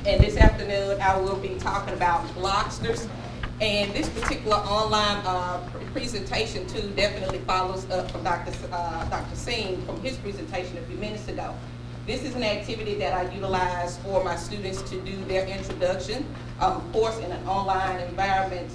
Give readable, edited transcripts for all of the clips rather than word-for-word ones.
And this afternoon, I will be talking about Glogsters. And this particular online presentation, too, definitely follows up from Dr. Singh from his presentation a few minutes ago. This is an activity that I utilize for my students to do their introduction. Of course, in an online environment,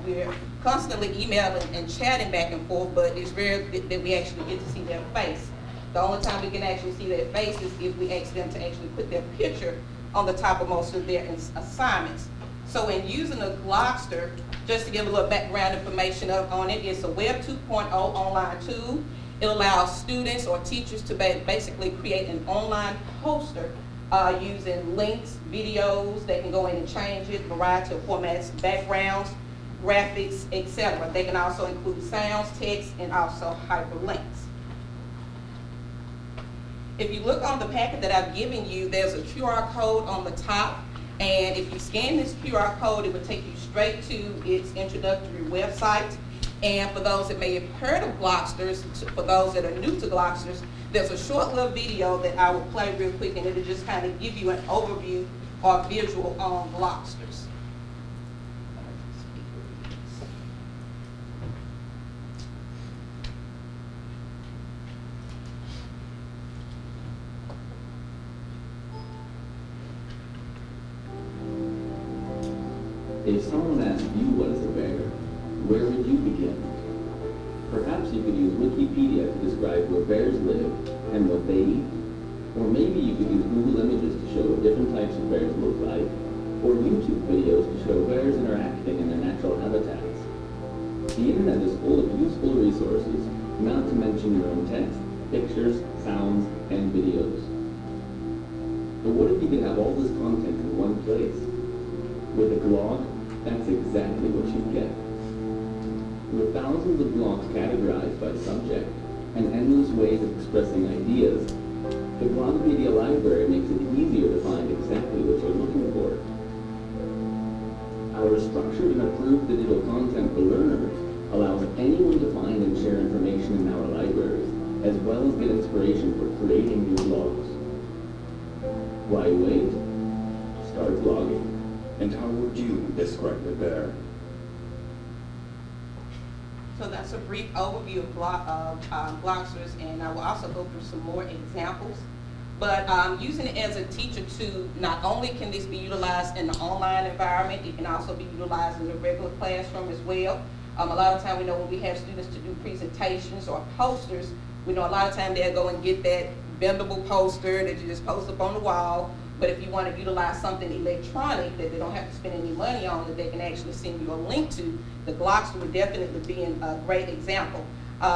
we're constantly emailing and chatting back and forth, but it's rare that we actually get to see their face. The only time we can actually see their face is if we ask them to actually put their picture on the top of most of their assignments. So in using a Glogster, just to give a little background information on it, it's a Web 2.0 online tool. It allows students or teachers to basically create an online poster using links, videos. They can go in and change it, variety of formats, backgrounds, graphics, etc. They can also include sounds, text, and also hyperlinks. If you look on the packet that I've given you, there's a QR code on the top. And if you scan this QR code, it will take you straight to its introductory website. And for those that may have heard of Glogsters, for those that are new to Glogsters, there's a short little video that I will play real quick, and it'll just kind of give you an overview or visual on Glogsters. If someone asked you what is a bear, where would you begin? Perhaps you could use Wikipedia to describe where bears live and what they eat. Or maybe you could use Google Images to show what different types of bears look like, or YouTube videos to show bears interacting in their natural habitats. The internet is full of useful resources, not to mention your own text, pictures, sounds, and videos. But what if you could have all this content in one place? With a blog, that's exactly what you get. With thousands of blogs categorized by subject and endless ways of expressing ideas, the Multimedia library makes it easier to find exactly what you're looking for. Our structured and approved digital content for learners allows anyone to find and share information in our libraries, as well as get inspiration for creating new blogs. Why wait? Start blogging. And how would you describe a bear? So that's a brief overview of Glogsters, and I will also go through some more examples. But using it as a teacher too, not only can this be utilized in the online environment, it can also be utilized in the regular classroom as well. A lot of time we know when we have students to do presentations or posters, we know a lot of time they'll go and get that bendable poster that you just post up on the wall. But if you want to utilize something electronic that they don't have to spend any money on, that they can actually send you a link to, the Glogster would definitely be a great example.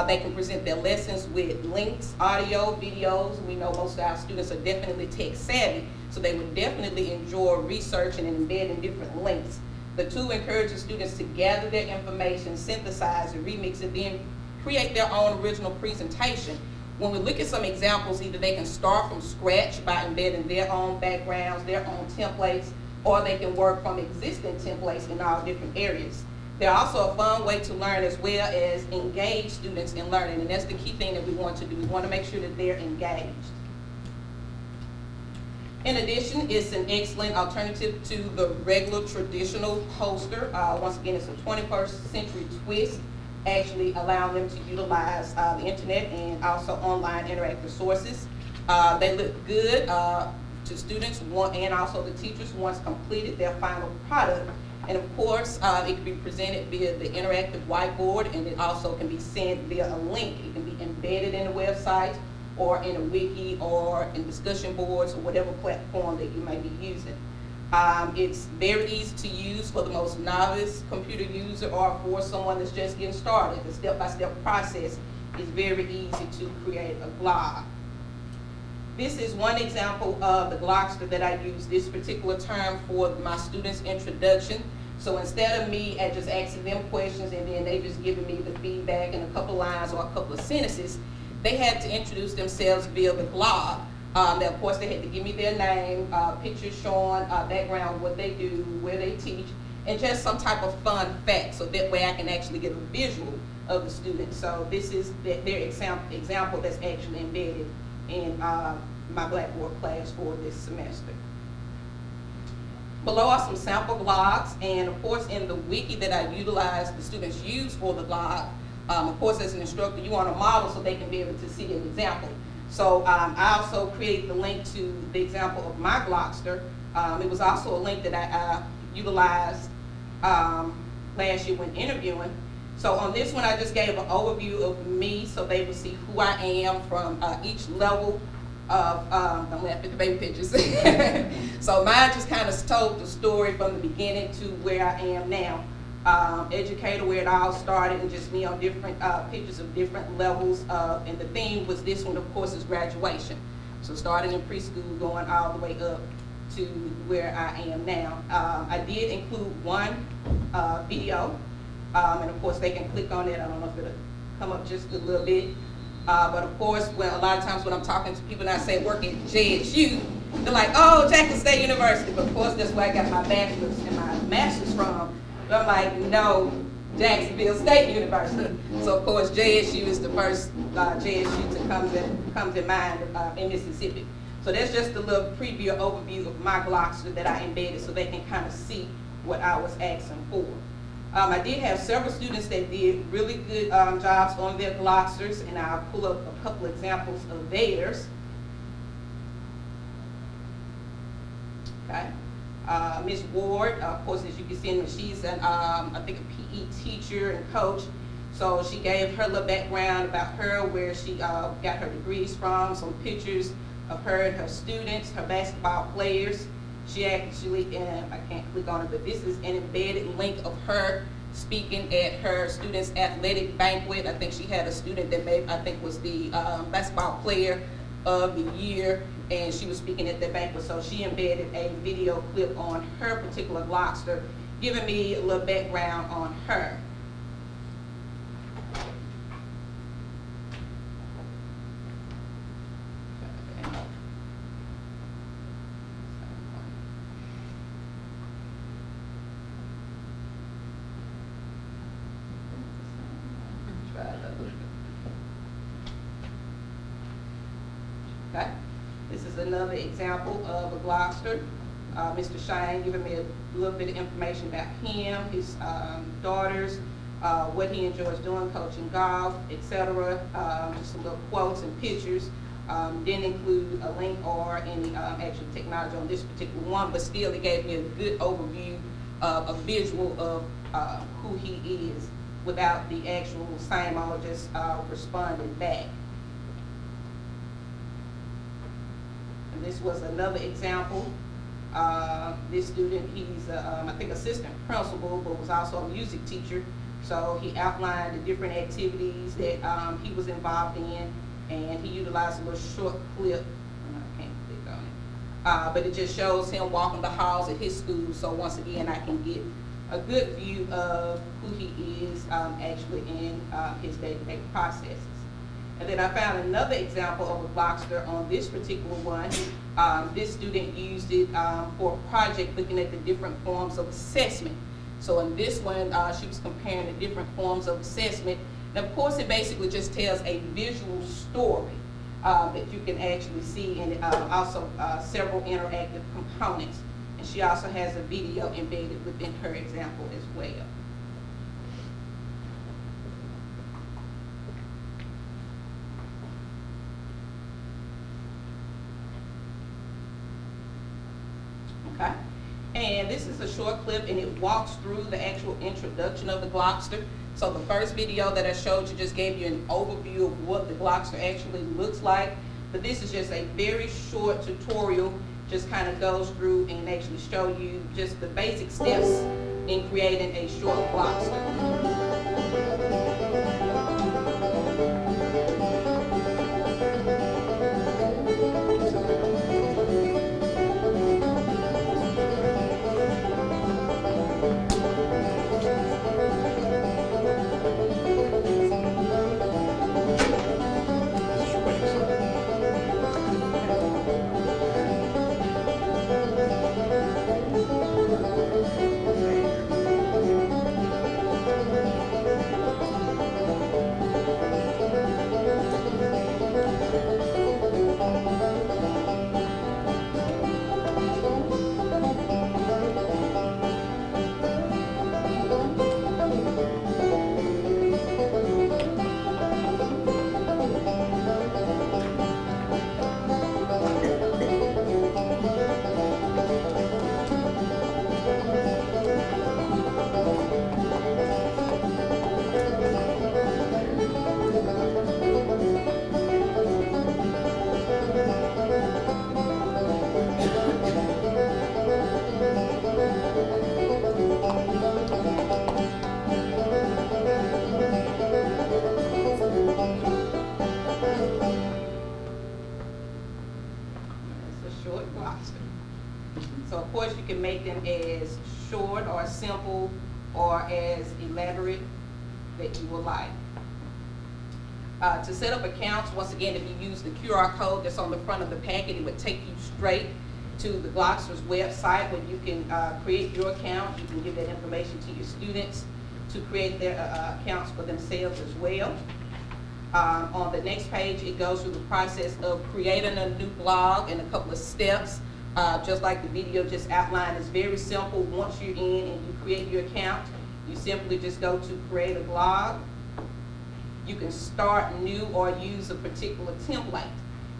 They can present their lessons with links, audio, videos. We know most of our students are definitely tech savvy, so they would definitely enjoy researching and embedding different links. The tool encourages students to gather their information, synthesize and remix it, then create their own original presentation. When we look at some examples, either they can start from scratch by embedding their own backgrounds, their own templates, or they can work from existing templates in all different areas. They're also a fun way to learn as well as engage students in learning, and that's the key thing that we want to do. We want to make sure that they're engaged. In addition, it's an excellent alternative to the regular traditional poster. Once again, it's a 21st century twist, actually allowing them to utilize the internet and also online interactive sources. They look good to students and also the teachers once completed their final product. And of course, it can be presented via the interactive whiteboard, and it also can be sent via a link. It can be embedded in a website or in a wiki or in discussion boards or whatever platform that you may be using. It's very easy to use for the most novice computer user or for someone that's just getting started. The step-by-step process is very easy to create a blog. This is one example of the Glogster that I use this particular term for my students' introduction. So instead of me just asking them questions and then they just giving me the feedback in a couple lines or a couple of sentences, they had to introduce themselves via the blog. Of course, they had to give me their name, pictures showing background, what they do, where they teach, and just some type of fun fact, so that way I can actually get a visual of the student. So this is their example that's actually embedded in my Blackboard class for this semester. Below are some sample blogs, and of course in the wiki that I utilize, the students use for the blog, of course as an instructor you want to model so they can be able to see an example. So I also created the link to the example of my Glogster. It was also a link that I utilized last year when interviewing. So on this one I just gave an overview of me so they would see who I am from each level of, I'm laughing at the baby pictures. So mine just kind of told the story from the beginning to where I am now. Educator, where it all started, and just me on different pictures of different levels of, and the theme was this one, of course, is graduation. So starting in preschool, going all the way up to where I am now. I did include one video, and of course they can click on it. I don't know if it'll come up just a little bit. But of course, well, a lot of times when I'm talking to people and I say work at JSU, they're like, oh, Jackson State University. But of course, that's where I got my bachelor's and my master's from. But I'm like, no, Jacksonville State University. So of course, JSU is the first JSU to come to mind in Mississippi. So that's just a little preview overview of my Glogster that I embedded so they can kind of see what I was asking for. I did have several students that did really good jobs on their Glogsters, and I'll pull up a couple examples of theirs. Okay. Ms. Ward, of course, as you can see, she's an, I think a PE teacher and coach. So she gave her little background about her, where she got her degrees from, some pictures of her and her students, her basketball players. She actually, and I can't click on it, but this is an embedded link of her speaking at her students' athletic banquet. I think she had a student that I think was the basketball player of the year, and she was speaking at that banquet. So she embedded a video clip on her particular Glogster, giving me a little background on her. Okay. This is another example of a Glogster. Mr. Shine giving me a little bit of information about him, his daughters, what he enjoys doing, coaching golf, etc. Just some little quotes and pictures. Didn't include a link or any actual technology on this particular one, but still it gave me a good overview, a visual of who he is without the actual same or just responding back. And this was another example. This student, he's I think assistant principal, but was also a music teacher. So he outlined the different activities that he was involved in, and he utilized a little short clip. I can't click on it, but it just shows him walking the halls at his school. So once again, I can get a good view of who he is actually in his day-to-day processes. And then I found another example of a Glogster on this particular one. This student used it for a project looking at the different forms of assessment. So in this one, she was comparing the different forms of assessment. And of course, it basically just tells a visual story that you can actually see, and also several interactive components. And she also has a video embedded within her example as well. Okay, and this is a short clip, and it walks through the actual introduction of the Glogster. So the first video that I showed you just gave you an overview of what the Glogster actually looks like, but this is just a very short tutorial, just kind of goes through and actually show you just the basic steps in creating a short Glogster. So of course, you can make them as short or simple or as elaborate that you would like. To set up accounts, once again, if you use the QR code that's on the front of the packet, it would take you straight to the Glogsters website where you can create your account. You can give that information to your students to create their accounts for themselves as well. On the next page, it goes through the process of creating a new blog and a couple of steps. Just like the video just outlined, it's very simple. Once you're in and you create your account, you simply just go to create a blog. You can start new or use a particular template.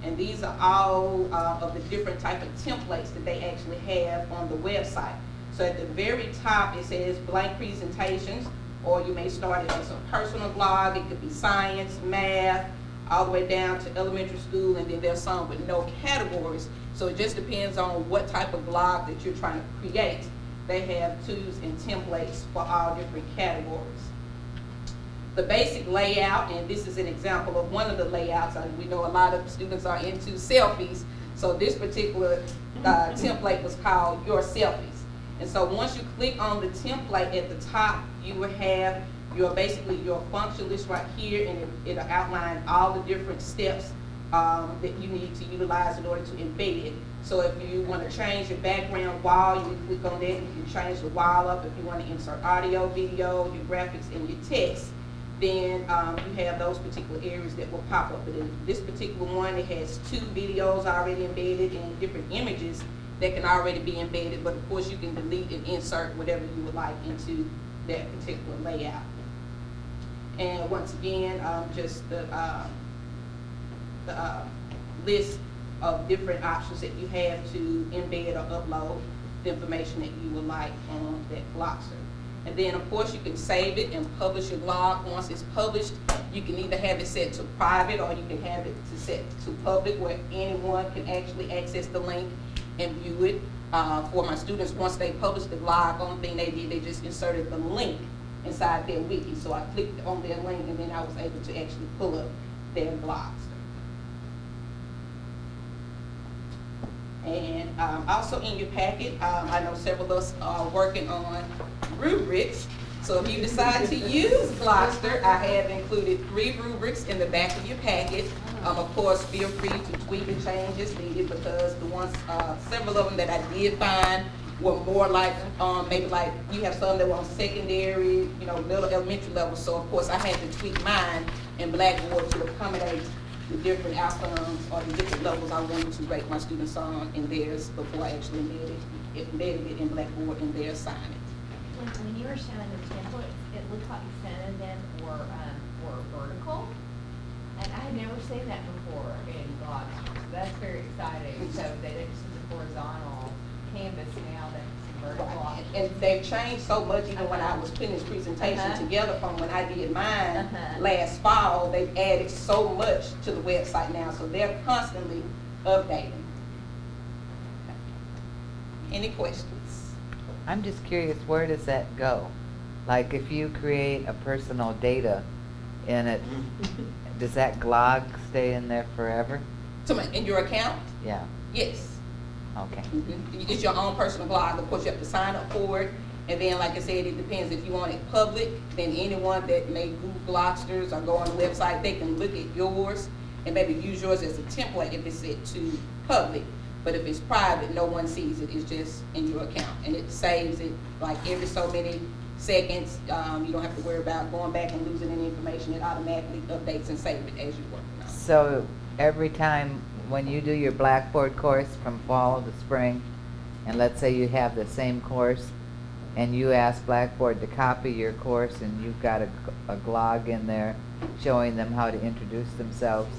And these are all of the different type of templates that they actually have on the website. So at the very top, it says blank presentations, or you may start it as a personal blog. It could be science, math, all the way down to elementary school, and then there's some with no categories. So it just depends on what type of blog that you're trying to create. They have tools and templates for all different categories. The basic layout, and this is an example of one of the layouts. We know a lot of students are into selfies, so this particular template was called Your Selfies. And so once you click on the template at the top, you will have basically your function list right here, and it'll outline all the different steps that you need to utilize in order to embed it. So if you want to change your background wall, you can click on that. You can change the wall up. If you want to insert audio, video, your graphics, and your text, then you have those particular areas that will pop up. But in this particular one, it has 2 videos already embedded and different images that can already be embedded. But of course, you can delete and insert whatever you would like into that particular layout. And once again, just the list of different options that you have to embed or upload the information that you would like on that Glogster. And then of course you can save it and publish your blog. Once it's published, you can either have it set to private or you can have it to set to public, where anyone can actually access the link and view it. For my students, once they published the blog, only thing they did, they just inserted the link inside their wiki. So I clicked on their link and then I was able to actually pull up their Glogster. And also in your packet, I know several of us are working on rubrics. So if you decide to use Glogster, I have included 3 rubrics in the back of your packet. Of course, feel free to tweak and change as needed, because the ones, several of them that I did find were more like, maybe like you have some that were on secondary, middle, elementary level. So of course I had to tweak mine in Blackboard to accommodate the different outcomes or the different levels I wanted to rate my students on in theirs before I actually embedded it in Blackboard in their assignment. When you were showing the templates, it looked like some of them were vertical, and I had never seen that before in Glogsters. That's very exciting. So they didn't just use a horizontal canvas now, that's vertical. Right. And they've changed so much even when I was putting this presentation together from when I did mine last fall. They've added so much to the website now, so they're constantly updating. Any questions? I'm just curious, where does that go? Like if you create a personal data in it, does that glog stay in there forever? In your account? Yeah, Yes. okay. It's your own personal blog. Of course, you have to sign up for it. And then, like I said, it depends. If you want it public, then anyone that may Google Glogsters or go on the website, they can look at yours and maybe use yours as a template if it's set to public. But if it's private, no one sees it. It's just in your account. And it saves it like every so many seconds. You don't have to worry about going back and losing any information. It automatically updates and saves it as you're working on it. So every time when you do your Blackboard course from fall to spring, and let's say you have the same course, and you ask Blackboard to copy your course, and you've got a glog in there showing them how to introduce themselves,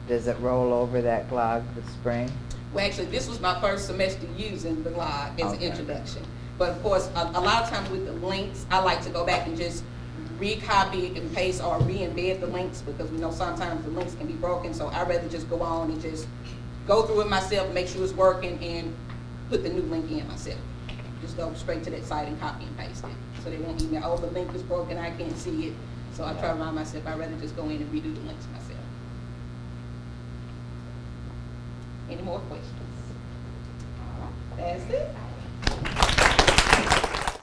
does it roll over that glog this spring? Well, actually, this was my first semester using the blog as an introduction. But of course, a lot of times with the links, I like to go back and just recopy and paste or re-embed the links, because we know sometimes the links can be broken. So I'd rather just go on and just go through it myself, make sure it's working, and put the new link in myself. Just go straight to that site and copy and paste it. So they won't email, oh, the link is broken, I can't see it. So I try to remind myself, I'd rather just go in and redo the links myself. Any more questions? All right. Fantastic.